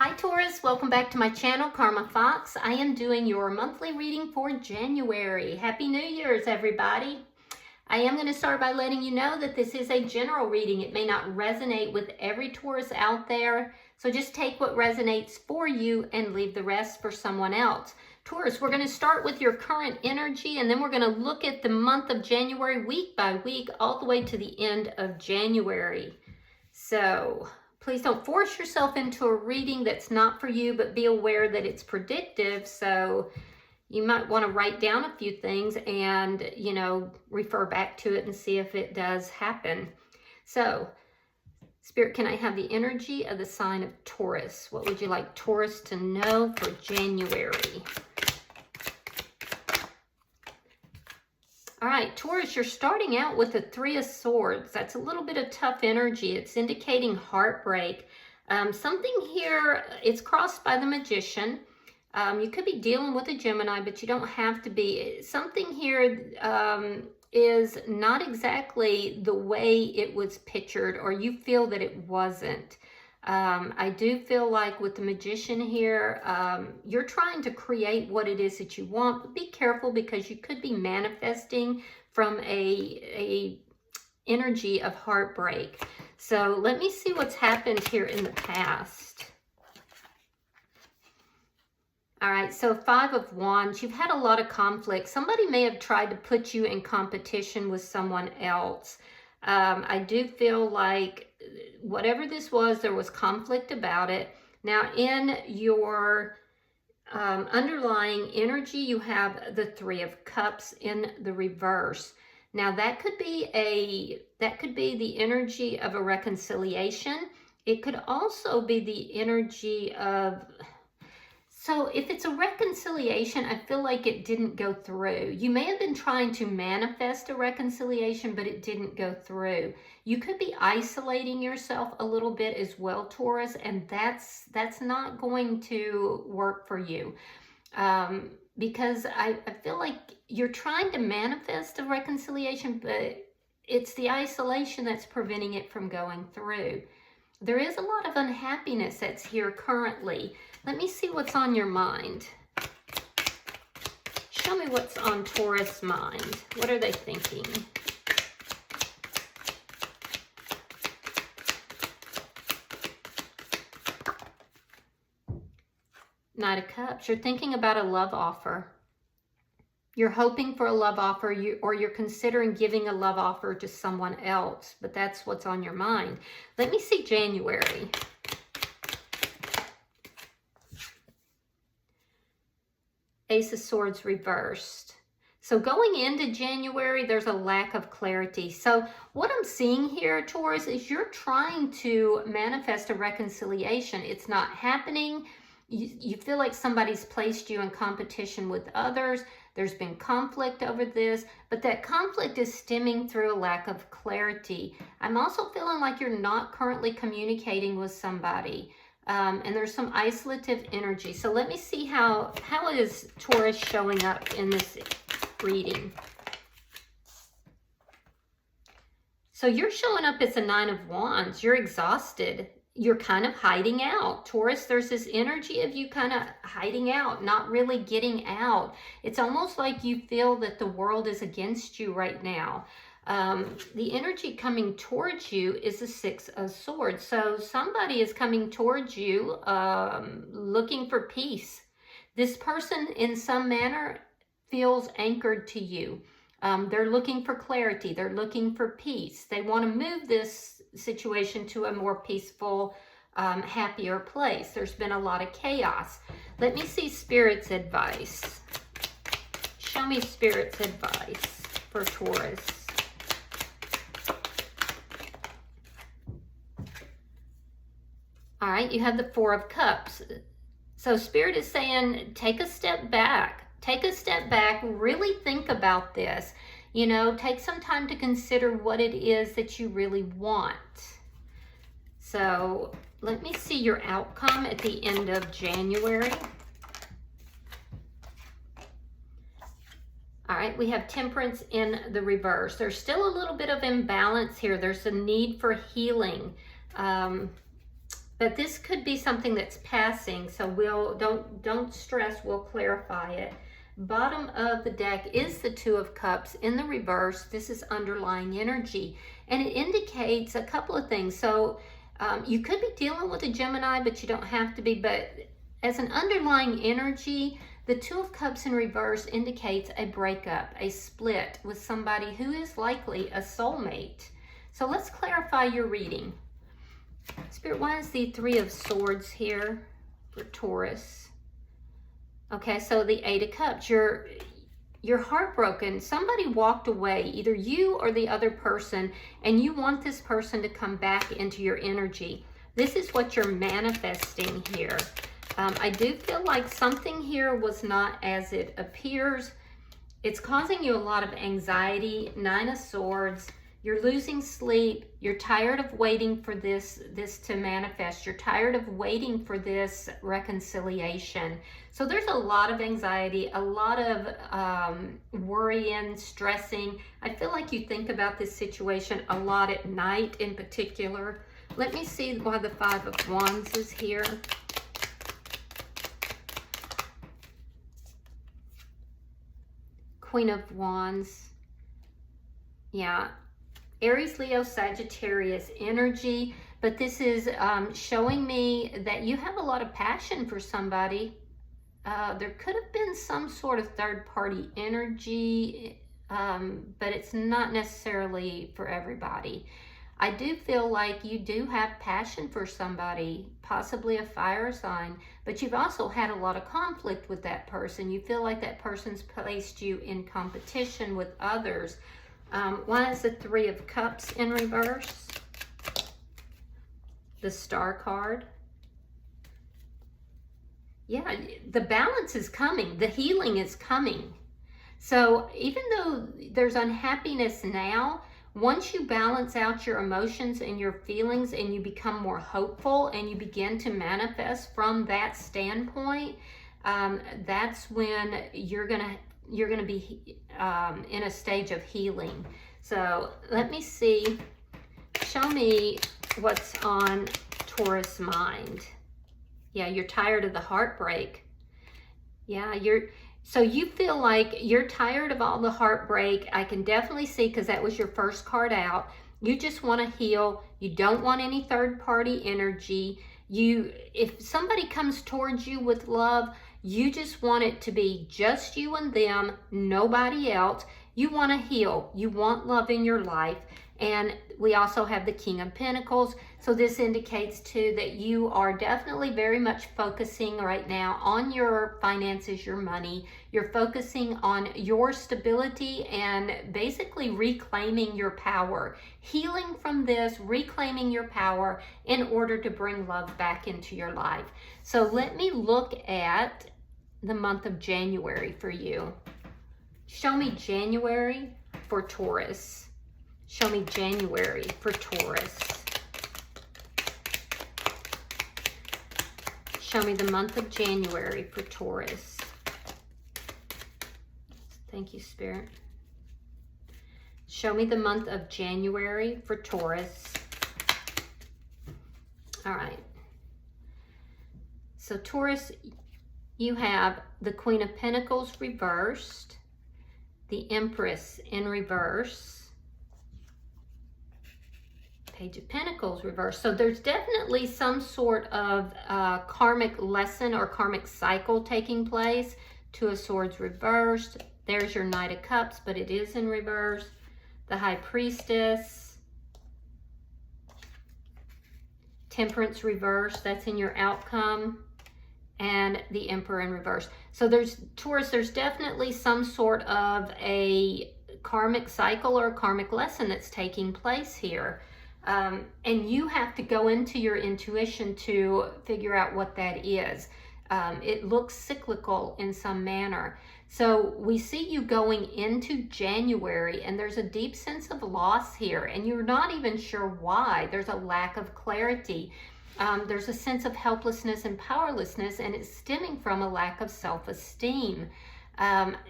Hi Taurus, welcome back to my channel, Karma Fox. I am doing your monthly reading for January. Happy New Year's, everybody. I am going to start by letting you know that this is a general reading. It may not resonate with every Taurus out there, so just take what resonates for you and leave the rest for someone else. Taurus, we're going to start with your current energy, and then we're going to look at the month of January week by week, all the way to the end of January. So please don't force yourself into a reading that's not for you, but be aware that it's predictive. So you might want to write down a few things and, refer back to it and see if it does happen. So, Spirit, can I have the energy of the sign of Taurus? What would you like Taurus to know for January? All right, Taurus, you're starting out with the Three of Swords. That's a little bit of tough energy. It's indicating heartbreak. Something here, it's crossed by the Magician. You could be dealing with a Gemini, but you don't have to be. Something here is not exactly the way it was pictured, or you feel that it wasn't. I do feel like with the Magician here, you're trying to create what it is that you want, but be careful because you could be manifesting from a energy of heartbreak. So let me see what's happened here in the past. All right, so Five of Wands, you've had a lot of conflict. Somebody may have tried to put you in competition with someone else. I do feel like whatever this was, there was conflict about it. Now, in your underlying energy, you have the Three of Cups in the reverse. Now, that could be the energy of a reconciliation. It could also be the energy of... So if it's a reconciliation, I feel like it didn't go through. You may have been trying to manifest a reconciliation, but it didn't go through. You could be isolating yourself a little bit as well, Taurus, and that's not going to work for you. Because I feel like you're trying to manifest a reconciliation, but it's the isolation that's preventing it from going through. There is a lot of unhappiness that's here currently. Let me see what's on your mind. Show me what's on Taurus' mind. What are they thinking? Knight of Cups. You're thinking about a love offer. You're hoping for a love offer, or you're considering giving a love offer to someone else, but that's what's on your mind. Let me see January. Ace of Swords reversed. So going into January, there's a lack of clarity. So what I'm seeing here, Taurus, is you're trying to manifest a reconciliation. It's not happening. You feel like somebody's placed you in competition with others. There's been conflict over this, but that conflict is stemming through a lack of clarity. I'm also feeling like you're not currently communicating with somebody. And there's some isolative energy. So let me see how is Taurus showing up in this reading. So you're showing up as a Nine of Wands. You're exhausted. You're kind of hiding out. Taurus, there's this energy of you kind of hiding out, not really getting out. It's almost like you feel that the world is against you right now. The energy coming towards you is the Six of Swords. So somebody is coming towards you looking for peace. This person in some manner feels anchored to you. They're looking for clarity. They're looking for peace. They want to move this situation to a more peaceful, happier place. There's been a lot of chaos. Let me see Spirit's advice. Show me Spirit's advice for Taurus. All right, you have the Four of Cups. So Spirit is saying, take a step back. Take a step back, really think about this. Take some time to consider what it is that you really want. So let me see your outcome at the end of January. All right, we have Temperance in the reverse. There's still a little bit of imbalance here. There's a need for healing. But this could be something that's passing, so don't stress, we'll clarify it. Bottom of the deck is the Two of Cups in the reverse. This is underlying energy, and it indicates a couple of things. So you could be dealing with a Gemini, but you don't have to be. But as an underlying energy, the Two of Cups in reverse indicates a breakup, a split with somebody who is likely a soulmate. So let's clarify your reading. Spirit, why is the Three of Swords here for Taurus? Okay, so the Eight of Cups, you're heartbroken. Somebody walked away, either you or the other person, and you want this person to come back into your energy. This is what you're manifesting here. I do feel like something here was not as it appears. It's causing you a lot of anxiety. Nine of Swords. You're losing sleep. You're tired of waiting for this to manifest. You're tired of waiting for this reconciliation. So there's a lot of anxiety, a lot of worrying, stressing. I feel like you think about this situation a lot at night in particular. Let me see why the Five of Wands is here. Queen of Wands. Yeah. Aries, Leo, Sagittarius energy, but this is showing me that you have a lot of passion for somebody. There could have been some sort of third-party energy, but it's not necessarily for everybody. I do feel like you do have passion for somebody, possibly a fire sign, but you've also had a lot of conflict with that person. You feel like that person's placed you in competition with others. Why is the Three of Cups in reverse? The Star card. Yeah, the balance is coming. The healing is coming. So even though there's unhappiness now, once you balance out your emotions and your feelings and you become more hopeful and you begin to manifest from that standpoint, that's when you're gonna be in a stage of healing. So let me see. Show me what's on Taurus mind. Yeah, you're tired of the heartbreak. Yeah, so you feel like you're tired of all the heartbreak. I can definitely see, because that was your first card out. You just want to heal. You don't want any third-party energy. If somebody comes towards you with love, you just want it to be just you and them, nobody else. You want to heal. You want love in your life. And we also have the King of Pentacles. So this indicates too that you are definitely very much focusing right now on your finances, your money. You're focusing on your stability and basically reclaiming your power. Healing from this, reclaiming your power in order to bring love back into your life. So let me look at the month of January for you. Show me January for Taurus. Show me January for Taurus. Show me the month of January for Taurus. Thank you, Spirit. Show me the month of January for Taurus. All right. So Taurus, you have the Queen of Pentacles reversed, the Empress in reverse, Page of Pentacles reversed. So there's definitely some sort of karmic lesson or karmic cycle taking place. Two of Swords reversed. There's your Knight of Cups, but it is in reverse. The High Priestess. Temperance reversed. That's in your outcome. And the Emperor in reverse. So Taurus, there's definitely some sort of a karmic cycle or a karmic lesson that's taking place here. And you have to go into your intuition to figure out what that is. It looks cyclical in some manner. So we see you going into January, and there's a deep sense of loss here, and you're not even sure why. There's a lack of clarity. There's a sense of helplessness and powerlessness, and it's stemming from a lack of self-esteem.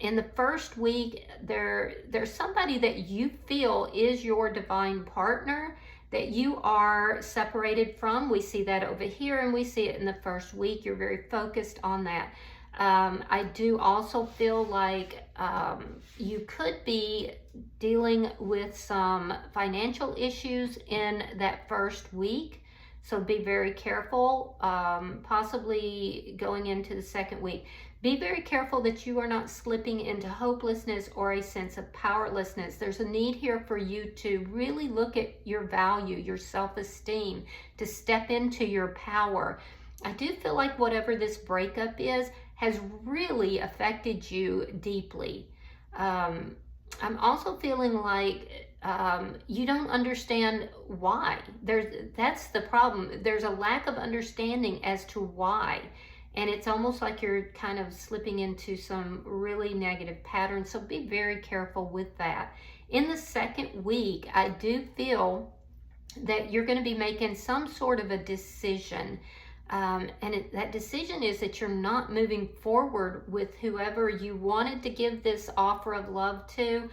In the first week, there's somebody that you feel is your divine partner that you are separated from. We see that over here, and we see it in the first week. You're very focused on that. I do also feel like you could be dealing with some financial issues in that first week. So be very careful, possibly going into the second week. Be very careful that you are not slipping into hopelessness or a sense of powerlessness. There's a need here for you to really look at your value, your self-esteem, to step into your power. I do feel like whatever this breakup is has really affected you deeply. I'm also feeling like you don't understand why. That's the problem. There's a lack of understanding as to why. And it's almost like you're kind of slipping into some really negative patterns. So be very careful with that. In the second week, I do feel that you're going to be making some sort of a decision. That decision is that you're not moving forward with whoever you wanted to give this offer of love to,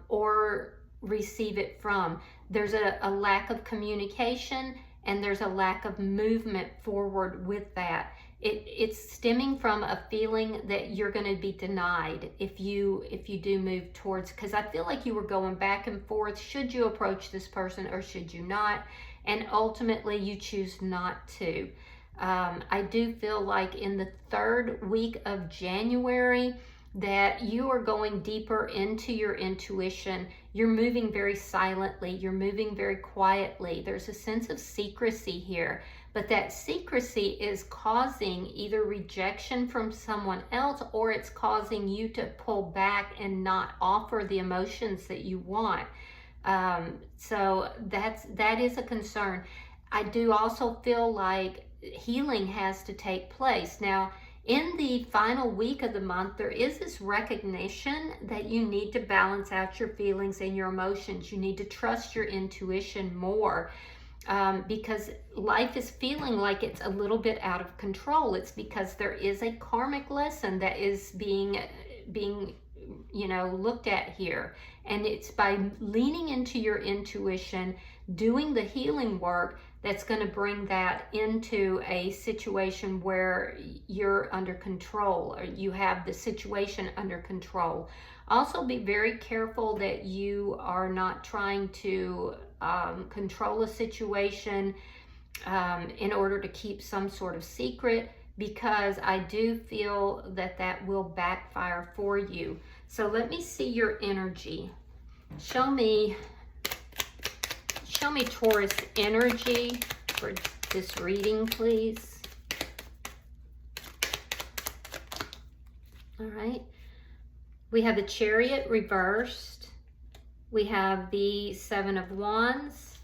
or receive it from. There's a lack of communication, and there's a lack of movement forward with that. It's stemming from a feeling that you're going to be denied if you do move towards, because I feel like you were going back and forth. Should you approach this person or should you not? And ultimately you choose not to. I do feel like in the third week of January that you are going deeper into your intuition. You're moving very silently. You're moving very quietly. There's a sense of secrecy here, but that secrecy is causing either rejection from someone else, or it's causing you to pull back and not offer the emotions that you want. So that is a concern. I do also feel like healing has to take place. Now, in the final week of the month, there is this recognition that you need to balance out your feelings and your emotions. You need to trust your intuition more, because life is feeling like it's a little bit out of control. It's because there is a karmic lesson that is being looked at here. And it's by leaning into your intuition, doing the healing work, that's going to bring that into a situation where you're under control, or you have the situation under control. Also, be very careful that you are not trying to control a situation in order to keep some sort of secret, because I do feel that that will backfire for you. So let me see your energy. Show me Taurus energy for this reading, please. All right. We have the Chariot reversed. We have the Seven of Wands.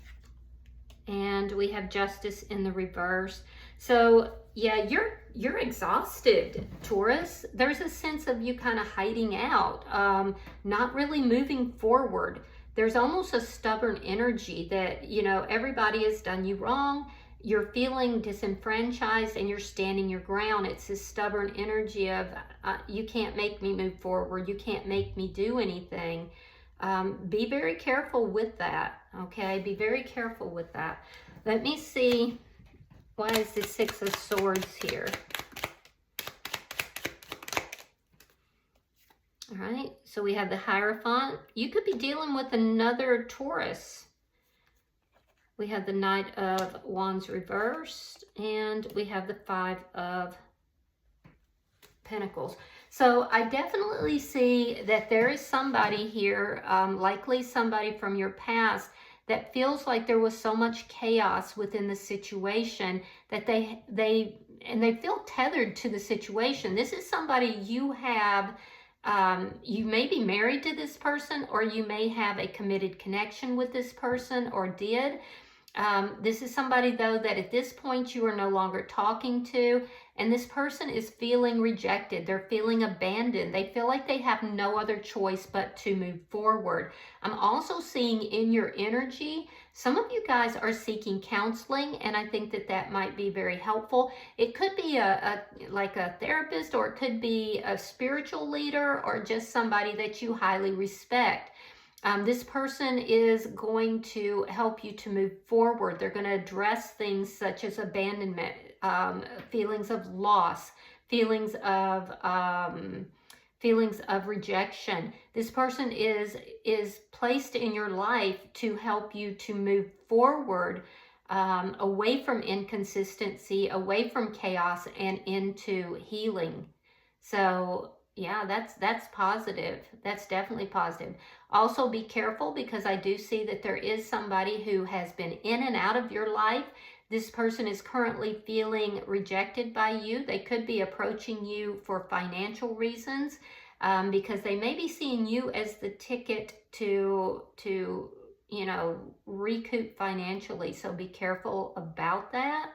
And we have Justice in the reverse. So yeah, you're exhausted, Taurus. There's a sense of you kind of hiding out, not really moving forward. There's almost a stubborn energy that, everybody has done you wrong. You're feeling disenfranchised and you're standing your ground. It's this stubborn energy of, you can't make me move forward. You can't make me do anything. Be very careful with that, okay? Be very careful with that. Let me see. Why is the Six of Swords here? All right, so we have the Hierophant. You could be dealing with another Taurus. We have the Knight of Wands reversed, and we have the Five of Pentacles. So I definitely see that there is somebody here, likely somebody from your past, that feels like there was so much chaos within the situation that they feel tethered to the situation. This is somebody you have. You may be married to this person, or you may have a committed connection with this person, or did. This is somebody, though, that at this point you are no longer talking to, and this person is feeling rejected. They're feeling abandoned. They feel like they have no other choice but to move forward. I'm also seeing in your energy, some of you guys are seeking counseling, and I think that that might be very helpful. It could be like a therapist, or it could be a spiritual leader, or just somebody that you highly respect. This person is going to help you to move forward. They're going to address things such as abandonment, feelings of loss, feelings of rejection. This person is placed in your life to help you to move forward, away from inconsistency, away from chaos, and into healing. So yeah, that's positive. That's definitely positive. Also be careful, because I do see that there is somebody who has been in and out of your life. This person is currently feeling rejected by you. They could be approaching you for financial reasons, because they may be seeing you as the ticket to recoup financially. So be careful about that.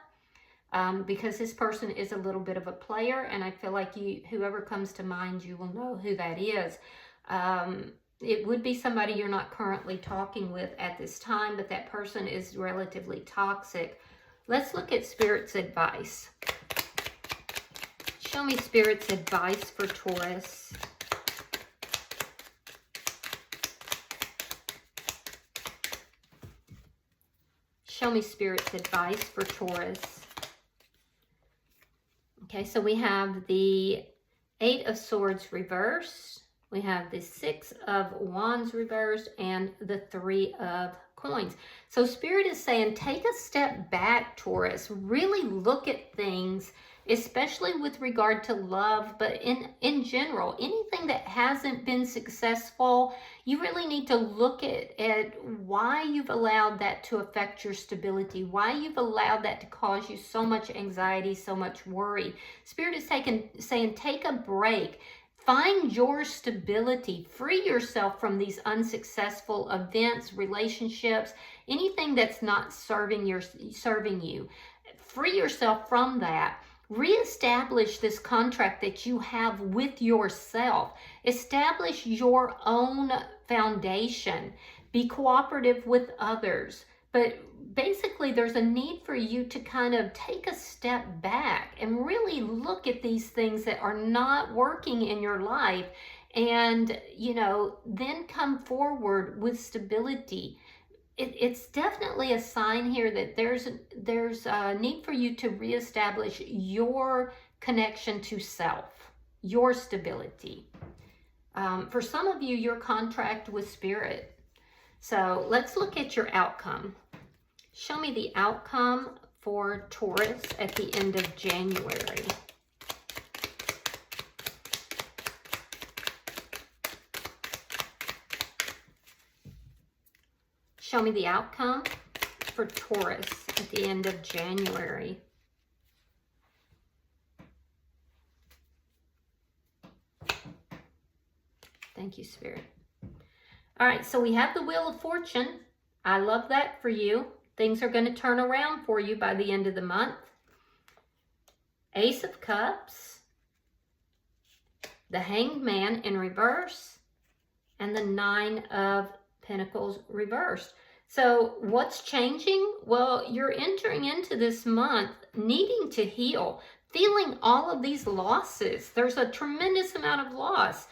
Because this person is a little bit of a player, and I feel like whoever comes to mind, you will know who that is. It would be somebody you're not currently talking with at this time, but that person is relatively toxic. Let's look at Spirit's advice. Show me Spirit's advice for Taurus. Show me Spirit's advice for Taurus. Okay, so we have the 8 of Swords reversed. We have the 6 of Wands reversed and the 3 of Coins. So Spirit is saying, take a step back, Taurus. Really look at things, especially with regard to love, but in general, anything that hasn't been successful, you really need to look at why you've allowed that to affect your stability, why you've allowed that to cause you so much anxiety, so much worry. Spirit is saying, take a break. Find your stability. Free yourself from these unsuccessful events, relationships, anything that's not serving you. Free yourself from that. Reestablish this contract that you have with yourself. Establish your own foundation. Be cooperative with others. But basically, there's a need for you to kind of take a step back and really look at these things that are not working in your life, and, then come forward with stability. It's definitely a sign here that there's a need for you to reestablish your connection to self, your stability. For some of you, your contract with Spirit. So let's look at your outcome. Show me the outcome for Taurus at the end of January. Show me the outcome for Taurus at the end of January. Thank you, Spirit. All right, so we have the Wheel of Fortune. I love that for you. Things are going to turn around for you by the end of the month. Ace of Cups, the Hanged Man in reverse, and the 9 of Pentacles reversed. So what's changing? Well, you're entering into this month needing to heal, feeling all of these losses. There's a tremendous amount of loss.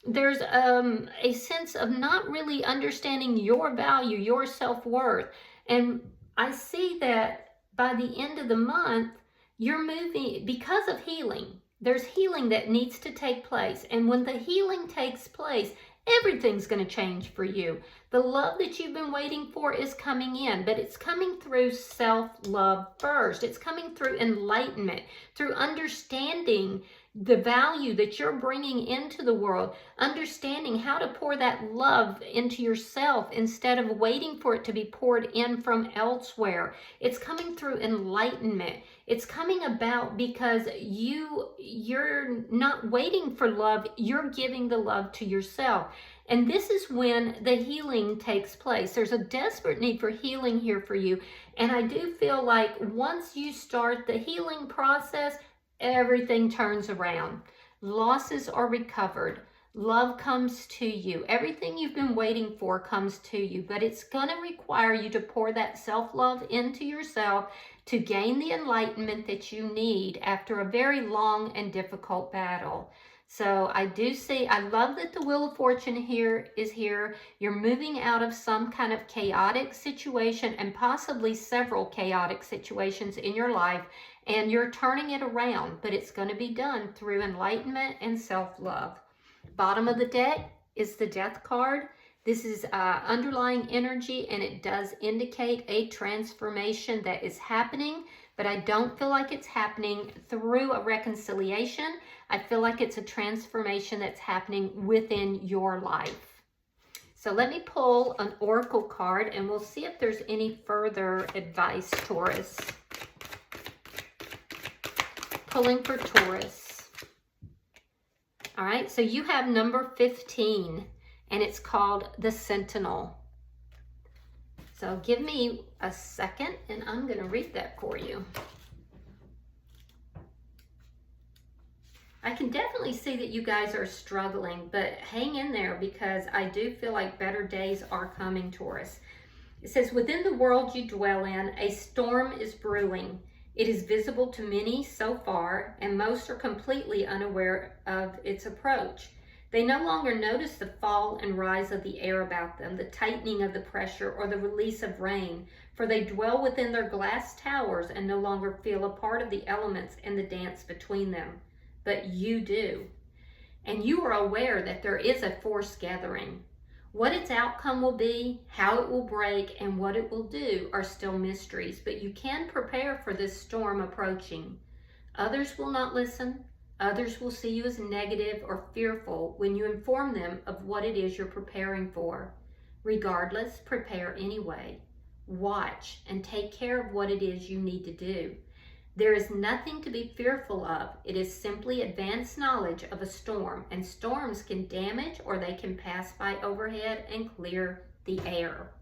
There's a sense of not really understanding your value, your self-worth. And I see that by the end of the month, you're moving because of healing. There's healing that needs to take place. And when the healing takes place, everything's going to change for you. The love that you've been waiting for is coming in, but it's coming through self-love first. It's coming through enlightenment, through understanding the value that you're bringing into the world, understanding how to pour that love into yourself instead of waiting for it to be poured in from elsewhere. It's coming through enlightenment. It's coming about because you're not waiting for love, you're giving the love to yourself. And this is when the healing takes place. There's a desperate need for healing here for you. And I do feel like once you start the healing process, everything turns around. Losses are recovered. Love comes to you. Everything you've been waiting for comes to you, but it's going to require you to pour that self-love into yourself to gain the enlightenment that you need after a very long and difficult battle. So I do see, I love that the Wheel of Fortune here is here. You're moving out of some kind of chaotic situation and possibly several chaotic situations in your life, and you're turning it around, but it's going to be done through enlightenment and self-love. Bottom of the deck is the Death card. This is underlying energy, and it does indicate a transformation that is happening, but I don't feel like it's happening through a reconciliation. I feel like it's a transformation that's happening within your life. So let me pull an oracle card, and we'll see if there's any further advice, Taurus. Pulling for Taurus. All right, so you have number 15, and it's called the Sentinel. So give me a second, and I'm going to read that for you. I can definitely see that you guys are struggling, but hang in there, because I do feel like better days are coming, Taurus. It says, within the world you dwell in, a storm is brewing. It is visible to many so far, and most are completely unaware of its approach. They no longer notice the fall and rise of the air about them, the tightening of the pressure, or the release of rain, for they dwell within their glass towers and no longer feel a part of the elements and the dance between them. But you do. And you are aware that there is a force gathering. What its outcome will be, how it will break, and what it will do are still mysteries, but you can prepare for this storm approaching. Others will not listen. Others will see you as negative or fearful when you inform them of what it is you're preparing for. Regardless, prepare anyway. Watch and take care of what it is you need to do. There is nothing to be fearful of. It is simply advanced knowledge of a storm, and storms can damage or they can pass by overhead and clear the air.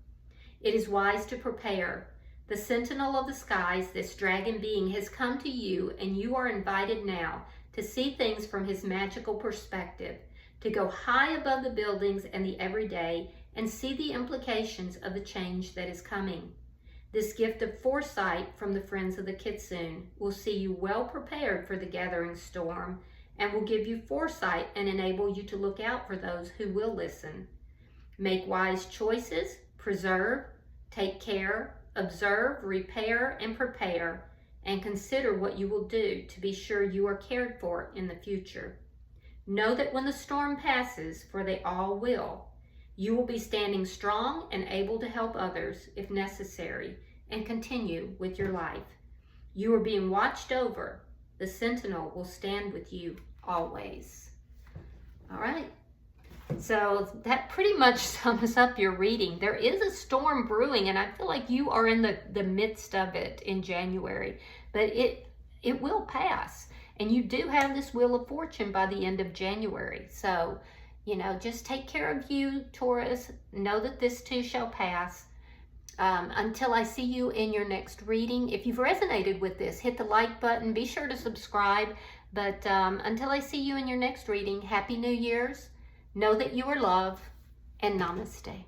It is wise to prepare. The sentinel of the skies, this dragon being, has come to you, and you are invited now to see things from his magical perspective, to go high above the buildings and the everyday and see the implications of the change that is coming. This gift of foresight from the friends of the Kitsune will see you well prepared for the gathering storm, and will give you foresight and enable you to look out for those who will listen. Make wise choices, preserve, take care, observe, repair, and prepare, and consider what you will do to be sure you are cared for in the future. Know that when the storm passes, for they all will, you will be standing strong and able to help others if necessary, and continue with your life. You are being watched over. The sentinel will stand with you always. All right. So that pretty much sums up your reading. There is a storm brewing, and I feel like you are in the midst of it in January, but it will pass. And you do have this Wheel of Fortune by the end of January. So, just take care of you, Taurus. Know that this too shall pass. Until I see you in your next reading, if you've resonated with this, hit the like button. Be sure to subscribe. But until I see you in your next reading, Happy New Year's. Know that you are loved, and namaste.